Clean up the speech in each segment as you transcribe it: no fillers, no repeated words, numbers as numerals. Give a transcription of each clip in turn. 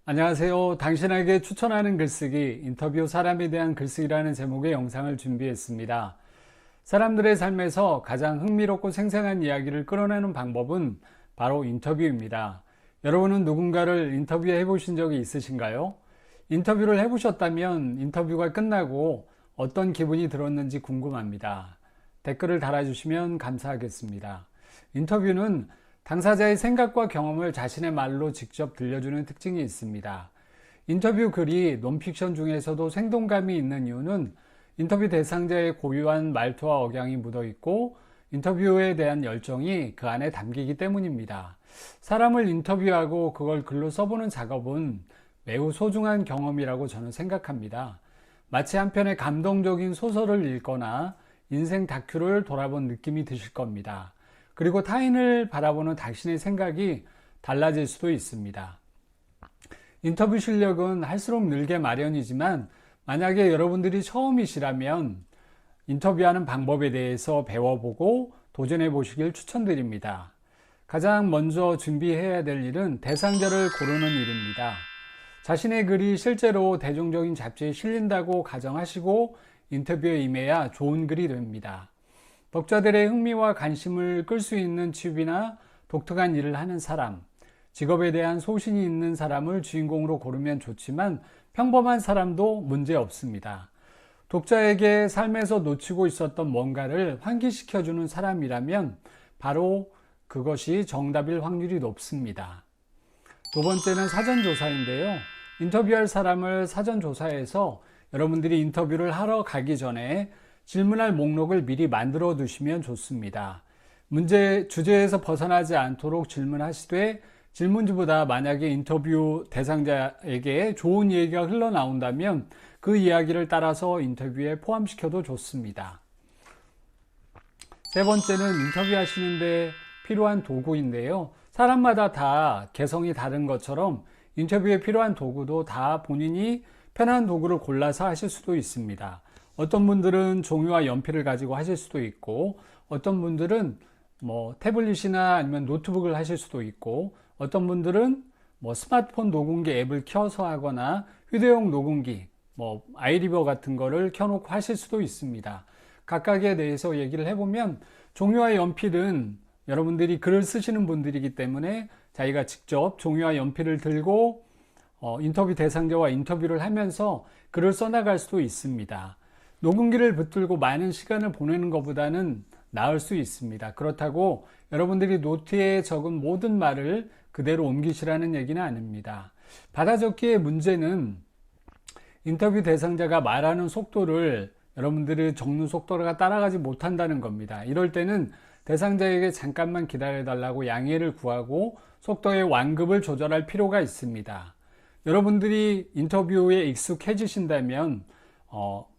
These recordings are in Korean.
안녕하세요. 당신에게 추천하는 글쓰기, 인터뷰 사람에 대한 글쓰기라는 제목의 영상을 준비했습니다. 사람들의 삶에서 가장 흥미롭고 생생한 이야기를 끌어내는 방법은 바로 인터뷰입니다. 여러분은 누군가를 인터뷰해 보신 적이 있으신가요? 인터뷰를 해보셨다면 인터뷰가 끝나고 어떤 기분이 들었는지 궁금합니다. 댓글을 달아주시면 감사하겠습니다. 인터뷰는 당사자의 생각과 경험을 자신의 말로 직접 들려주는 특징이 있습니다. 인터뷰 글이 논픽션 중에서도 생동감이 있는 이유는 인터뷰 대상자의 고유한 말투와 억양이 묻어 있고 인터뷰에 대한 열정이 그 안에 담기기 때문입니다. 사람을 인터뷰하고 그걸 글로 써보는 작업은 매우 소중한 경험이라고 저는 생각합니다. 마치 한 편의 감동적인 소설을 읽거나 인생 다큐를 돌아본 느낌이 드실 겁니다. 그리고 타인을 바라보는 당신의 생각이 달라질 수도 있습니다. 인터뷰 실력은 할수록 늘게 마련이지만 만약에 여러분들이 처음이시라면 인터뷰하는 방법에 대해서 배워보고 도전해 보시길 추천드립니다. 가장 먼저 준비해야 될 일은 대상자를 고르는 일입니다. 자신의 글이 실제로 대중적인 잡지에 실린다고 가정하시고 인터뷰에 임해야 좋은 글이 됩니다. 독자들의 흥미와 관심을 끌 수 있는 취미나 독특한 일을 하는 사람, 직업에 대한 소신이 있는 사람을 주인공으로 고르면 좋지만 평범한 사람도 문제 없습니다. 독자에게 삶에서 놓치고 있었던 뭔가를 환기시켜주는 사람이라면 바로 그것이 정답일 확률이 높습니다. 두 번째는 사전조사인데요. 인터뷰할 사람을 사전조사해서 여러분들이 인터뷰를 하러 가기 전에 질문할 목록을 미리 만들어 두시면 좋습니다. 주제에서 벗어나지 않도록 질문하시되 질문지보다 만약에 인터뷰 대상자에게 좋은 얘기가 흘러나온다면 그 이야기를 따라서 인터뷰에 포함시켜도 좋습니다. 세 번째는 인터뷰하시는데 필요한 도구인데요. 사람마다 다 개성이 다른 것처럼 인터뷰에 필요한 도구도 다 본인이 편한 도구를 골라서 하실 수도 있습니다. 어떤 분들은 종이와 연필을 가지고 하실 수도 있고 어떤 분들은 태블릿이나 아니면 노트북을 하실 수도 있고 어떤 분들은 스마트폰 녹음기 앱을 켜서 하거나 휴대용 녹음기 아이리버 같은 거를 켜놓고 하실 수도 있습니다. 각각에 대해서 얘기를 해보면 종이와 연필은 여러분들이 글을 쓰시는 분들이기 때문에 자기가 직접 종이와 연필을 들고 인터뷰 대상자와 인터뷰를 하면서 글을 써나갈 수도 있습니다. 녹음기를 붙들고 많은 시간을 보내는 것보다는 나을 수 있습니다. 그렇다고 여러분들이 노트에 적은 모든 말을 그대로 옮기시라는 얘기는 아닙니다. 받아적기의 문제는 인터뷰 대상자가 말하는 속도를 여러분들이 적는 속도가 따라가지 못한다는 겁니다. 이럴 때는 대상자에게 잠깐만 기다려달라고 양해를 구하고 속도의 완급을 조절할 필요가 있습니다. 여러분들이 인터뷰에 익숙해지신다면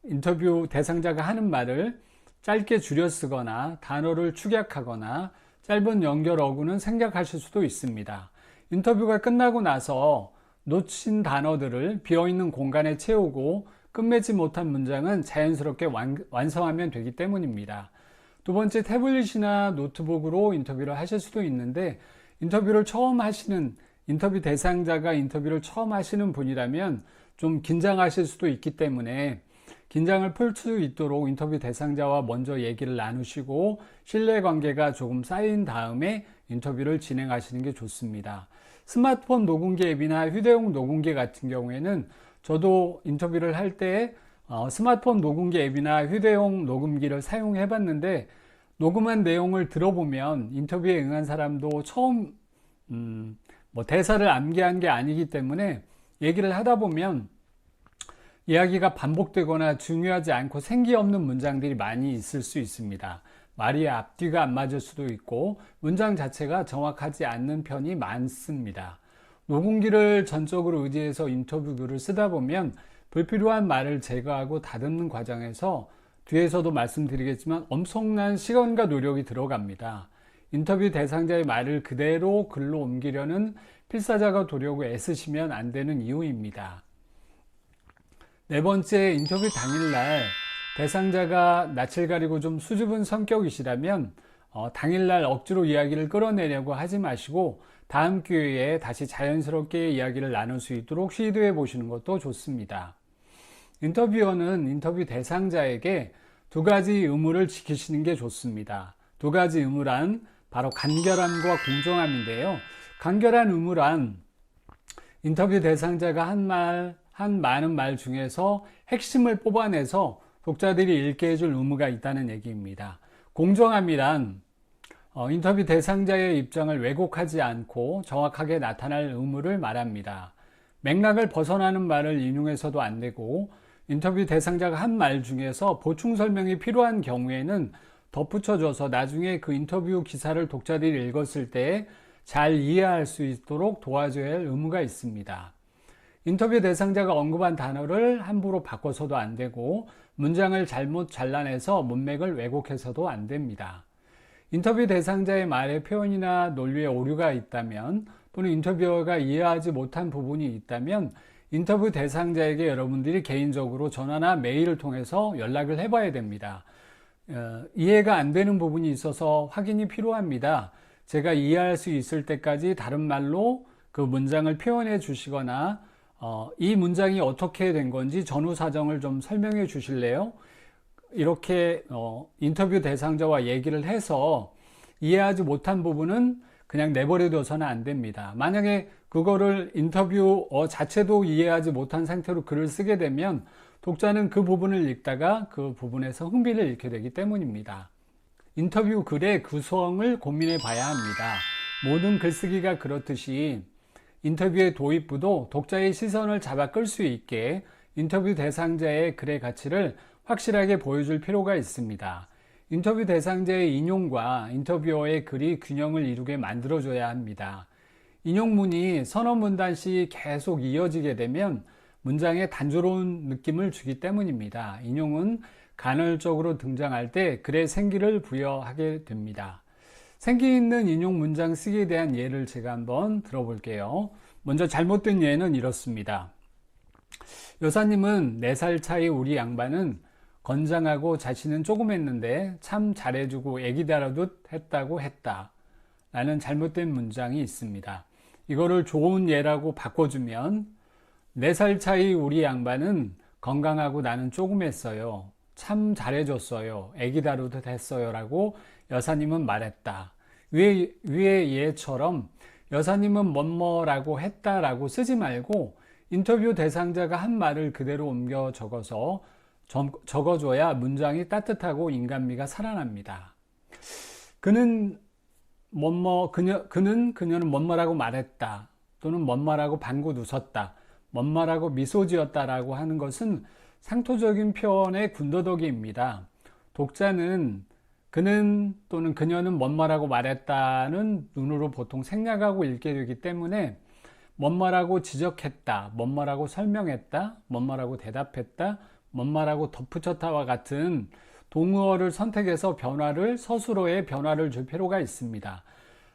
인터뷰 대상자가 하는 말을 짧게 줄여 쓰거나 단어를 축약하거나 짧은 연결 어구는 생략하실 수도 있습니다. 인터뷰가 끝나고 나서 놓친 단어들을 비어있는 공간에 채우고 끝맺지 못한 문장은 자연스럽게 완성하면 되기 때문입니다. 두 번째, 태블릿이나 노트북으로 인터뷰를 하실 수도 있는데 인터뷰 대상자가 인터뷰를 처음 하시는 분이라면 좀 긴장하실 수도 있기 때문에 긴장을 풀 수 있도록 인터뷰 대상자와 먼저 얘기를 나누시고 신뢰관계가 조금 쌓인 다음에 인터뷰를 진행하시는 게 좋습니다. 스마트폰 녹음기 앱이나 휴대용 녹음기 같은 경우에는 저도 인터뷰를 할 때 스마트폰 녹음기 앱이나 휴대용 녹음기를 사용해 봤는데 녹음한 내용을 들어보면 인터뷰에 응한 사람도 처음 대사를 암기한 게 아니기 때문에 얘기를 하다 보면 이야기가 반복되거나 중요하지 않고 생기 없는 문장들이 많이 있을 수 있습니다. 말이 앞뒤가 안 맞을 수도 있고 문장 자체가 정확하지 않는 편이 많습니다. 녹음기를 전적으로 의지해서 인터뷰 글을 쓰다 보면 불필요한 말을 제거하고 다듬는 과정에서 뒤에서도 말씀드리겠지만 엄청난 시간과 노력이 들어갑니다. 인터뷰 대상자의 말을 그대로 글로 옮기려는 필사적인 노력을 애쓰시면 안 되는 이유입니다. 네 번째, 인터뷰 당일날 대상자가 낯을 가리고 좀 수줍은 성격이시라면 당일날 억지로 이야기를 끌어내려고 하지 마시고 다음 기회에 다시 자연스럽게 이야기를 나눌 수 있도록 시도해 보시는 것도 좋습니다. 인터뷰어는 인터뷰 대상자에게 두 가지 의무를 지키시는 게 좋습니다. 두 가지 의무란 바로 간결함과 공정함인데요. 간결한 의무란 인터뷰 대상자가 한 많은 말 중에서 핵심을 뽑아내서 독자들이 읽게 해줄 의무가 있다는 얘기입니다. 공정함이란 인터뷰 대상자의 입장을 왜곡하지 않고 정확하게 나타날 의무를 말합니다. 맥락을 벗어나는 말을 인용해서도 안 되고 인터뷰 대상자가 한 말 중에서 보충 설명이 필요한 경우에는 덧붙여줘서 나중에 그 인터뷰 기사를 독자들이 읽었을 때 잘 이해할 수 있도록 도와줘야 할 의무가 있습니다. 인터뷰 대상자가 언급한 단어를 함부로 바꿔서도 안 되고 문장을 잘못 잘라내서 문맥을 왜곡해서도 안 됩니다. 인터뷰 대상자의 말의 표현이나 논리에 오류가 있다면 또는 인터뷰어가 이해하지 못한 부분이 있다면 인터뷰 대상자에게 여러분들이 개인적으로 전화나 메일을 통해서 연락을 해봐야 됩니다. 이해가 안 되는 부분이 있어서 확인이 필요합니다. 제가 이해할 수 있을 때까지 다른 말로 그 문장을 표현해 주시거나 이 문장이 어떻게 된 건지 전후 사정을 좀 설명해 주실래요? 이렇게 인터뷰 대상자와 얘기를 해서 이해하지 못한 부분은 그냥 내버려 둬서는 안 됩니다. 만약에 그거를 인터뷰어 자체도 이해하지 못한 상태로 글을 쓰게 되면 독자는 그 부분을 읽다가 그 부분에서 흥미를 잃게 되기 때문입니다. 인터뷰 글의 구성을 고민해 봐야 합니다. 모든 글쓰기가 그렇듯이 인터뷰의 도입부도 독자의 시선을 잡아 끌 수 있게 인터뷰 대상자의 글의 가치를 확실하게 보여줄 필요가 있습니다. 인터뷰 대상자의 인용과 인터뷰어의 글이 균형을 이루게 만들어줘야 합니다. 인용문이 서너 문단씩 계속 이어지게 되면 문장에 단조로운 느낌을 주기 때문입니다. 인용은 간헐적으로 등장할 때 글에 생기를 부여하게 됩니다. 생기 있는 인용 문장 쓰기에 대한 예를 제가 한번 들어볼게요. 먼저 잘못된 예는 이렇습니다. 여사님은 4살 차이 우리 양반은 건장하고 자신은 조금 했는데 참 잘해주고 애기 다루듯 했다고 했다. 라는 잘못된 문장이 있습니다. 이거를 좋은 예라고 바꿔주면 4살 차이 우리 양반은 건강하고 나는 조금 했어요. 참 잘해줬어요. 애기 다루듯 했어요. 라고 여사님은 말했다. 위의 예처럼 여사님은 뭐뭐라고 했다라고 쓰지 말고 인터뷰 대상자가 한 말을 그대로 옮겨 적어줘야 문장이 따뜻하고 인간미가 살아납니다. 그녀는 뭐뭐라고 말했다. 또는 뭐뭐라고 방긋 웃었다. 뭐뭐라고 미소 지었다라고 하는 것은 상토적인 표현의 군더더기입니다. 독자는 그는 또는 그녀는 뭐뭐라고 말했다는 눈으로 보통 생략하고 읽게 되기 때문에 뭐뭐라고 지적했다, 뭐뭐라고 설명했다, 뭐뭐라고 대답했다, 뭐뭐라고 덧붙였다와 같은 동의어를 선택해서 서술어에 변화를 줄 필요가 있습니다.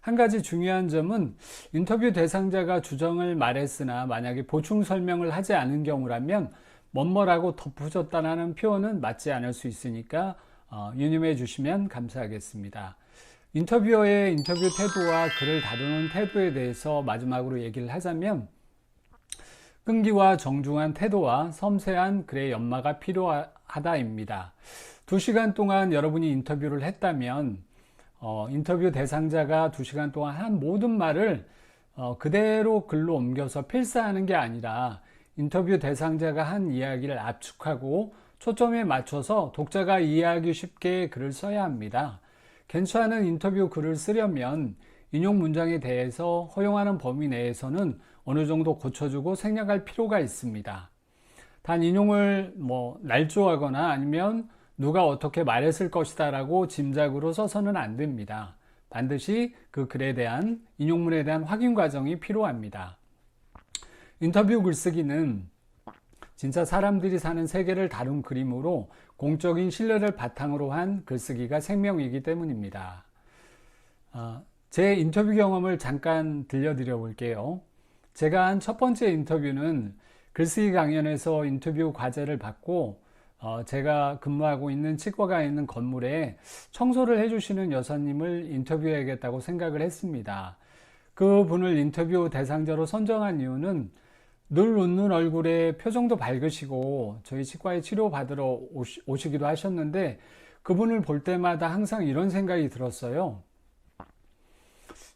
한 가지 중요한 점은 인터뷰 대상자가 주정을 말했으나 만약에 보충 설명을 하지 않은 경우라면 뭐뭐라고 덧붙였다는 표현은 맞지 않을 수 있으니까 유념해 주시면 감사하겠습니다. 인터뷰어의 인터뷰 태도와 글을 다루는 태도에 대해서 마지막으로 얘기를 하자면 끈기와 정중한 태도와 섬세한 글의 연마가 필요하다입니다. 2시간 동안 여러분이 인터뷰를 했다면 인터뷰 대상자가 2시간 동안 한 모든 말을 그대로 글로 옮겨서 필사하는 게 아니라 인터뷰 대상자가 한 이야기를 압축하고 초점에 맞춰서 독자가 이해하기 쉽게 글을 써야 합니다. 괜찮은 인터뷰 글을 쓰려면 인용 문장에 대해서 허용하는 범위 내에서는 어느 정도 고쳐주고 생략할 필요가 있습니다. 단 인용을 날조하거나 아니면 누가 어떻게 말했을 것이다 라고 짐작으로 써서는 안 됩니다. 반드시 그 글에 대한 인용문에 대한 확인 과정이 필요합니다. 인터뷰 글쓰기는 진짜 사람들이 사는 세계를 다룬 그림으로 공적인 신뢰를 바탕으로 한 글쓰기가 생명이기 때문입니다. 제 인터뷰 경험을 잠깐 들려드려 볼게요. 제가 한 첫 번째 인터뷰는 글쓰기 강연에서 인터뷰 과제를 받고 제가 근무하고 있는 치과가 있는 건물에 청소를 해주시는 여사님을 인터뷰해야겠다고 생각을 했습니다. 그 분을 인터뷰 대상자로 선정한 이유는 늘 웃는 얼굴에 표정도 밝으시고 저희 치과에 치료받으러 오시기도 하셨는데 그분을 볼 때마다 항상 이런 생각이 들었어요.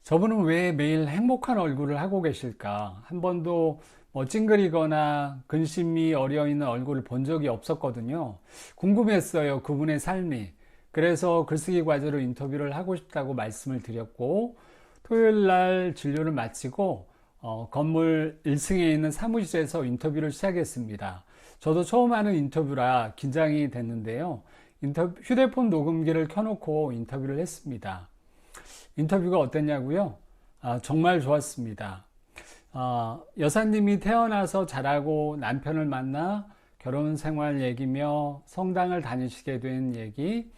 저분은 왜 매일 행복한 얼굴을 하고 계실까? 한 번도 찡그리거나 근심이 어려있는 얼굴을 본 적이 없었거든요. 궁금했어요, 그분의 삶이. 그래서 글쓰기 과제로 인터뷰를 하고 싶다고 말씀을 드렸고, 토요일 날 진료를 마치고 건물 1층에 있는 사무실에서 인터뷰를 시작했습니다. 저도 처음 하는 인터뷰라 긴장이 됐는데요. 휴대폰 녹음기를 켜놓고 인터뷰를 했습니다. 인터뷰가 어땠냐고요? 정말 좋았습니다. 여사님이 태어나서 자라고 남편을 만나 결혼 생활 얘기며 성당을 다니시게 된 얘기,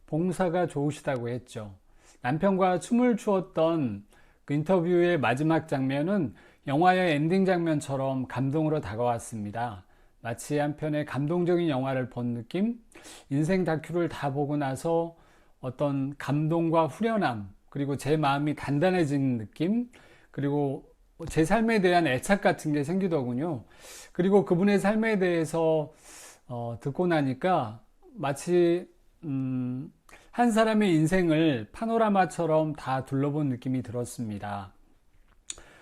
봉사가 좋으시다고 했죠. 남편과 춤을 추었던 그 인터뷰의 마지막 장면은 영화의 엔딩 장면처럼 감동으로 다가왔습니다. 마치 한 편의 감동적인 영화를 본 느낌, 인생 다큐를 다 보고 나서 어떤 감동과 후련함, 그리고 제 마음이 단단해진 느낌, 그리고 제 삶에 대한 애착 같은 게 생기더군요. 그리고 그분의 삶에 대해서 듣고 나니까 마치 한 사람의 인생을 파노라마처럼 다 둘러본 느낌이 들었습니다.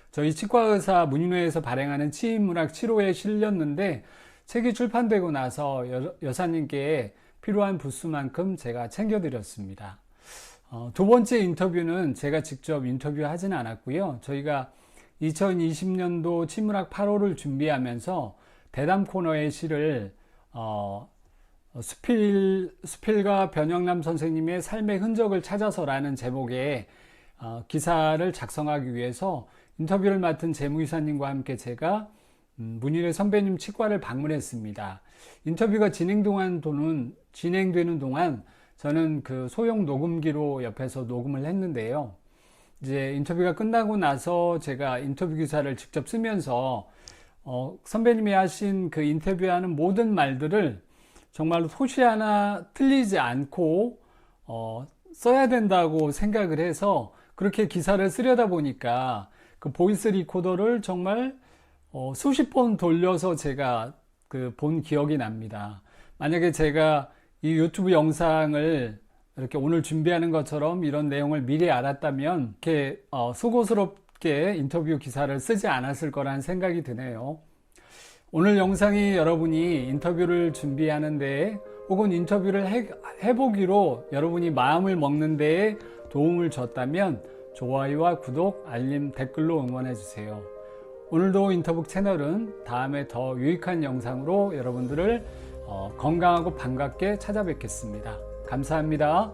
저희 치과의사 문인회에서 발행하는 치인문학 치료에 실렸는데 책이 출판되고 나서 여사님께 필요한 부수만큼 제가 챙겨드렸습니다. 두 번째 인터뷰는 제가 직접 인터뷰하지는 않았고요. 저희가 2020년도 치문학 8호를 준비하면서 대담 코너의 시를 수필가 변영남 선생님의 삶의 흔적을 찾아서라는 제목의 기사를 작성하기 위해서 인터뷰를 맡은 재무이사님과 함께 제가 문인의 선배님 치과를 방문했습니다. 인터뷰가 진행되는 동안 저는 그 소형 녹음기로 옆에서 녹음을 했는데요. 이제 인터뷰가 끝나고 나서 제가 인터뷰 기사를 직접 쓰면서 선배님이 하신 그 인터뷰하는 모든 말들을 정말로 소시 하나 틀리지 않고 써야 된다고 생각을 해서 그렇게 기사를 쓰려다 보니까 그 보이스 리코더를 정말 수십 번 돌려서 제가 그 본 기억이 납니다. 만약에 제가 이 유튜브 영상을 이렇게 오늘 준비하는 것처럼 이런 내용을 미리 알았다면 이렇게 수고스럽게 인터뷰 기사를 쓰지 않았을 거라는 생각이 드네요. 오늘 영상이 여러분이 인터뷰를 준비하는데 혹은 인터뷰를 해보기로 여러분이 마음을 먹는 데에 도움을 줬다면 좋아요와 구독, 알림, 댓글로 응원해 주세요. 오늘도 인터북 채널은 다음에 더 유익한 영상으로 여러분들을 건강하고 반갑게 찾아뵙겠습니다. 감사합니다.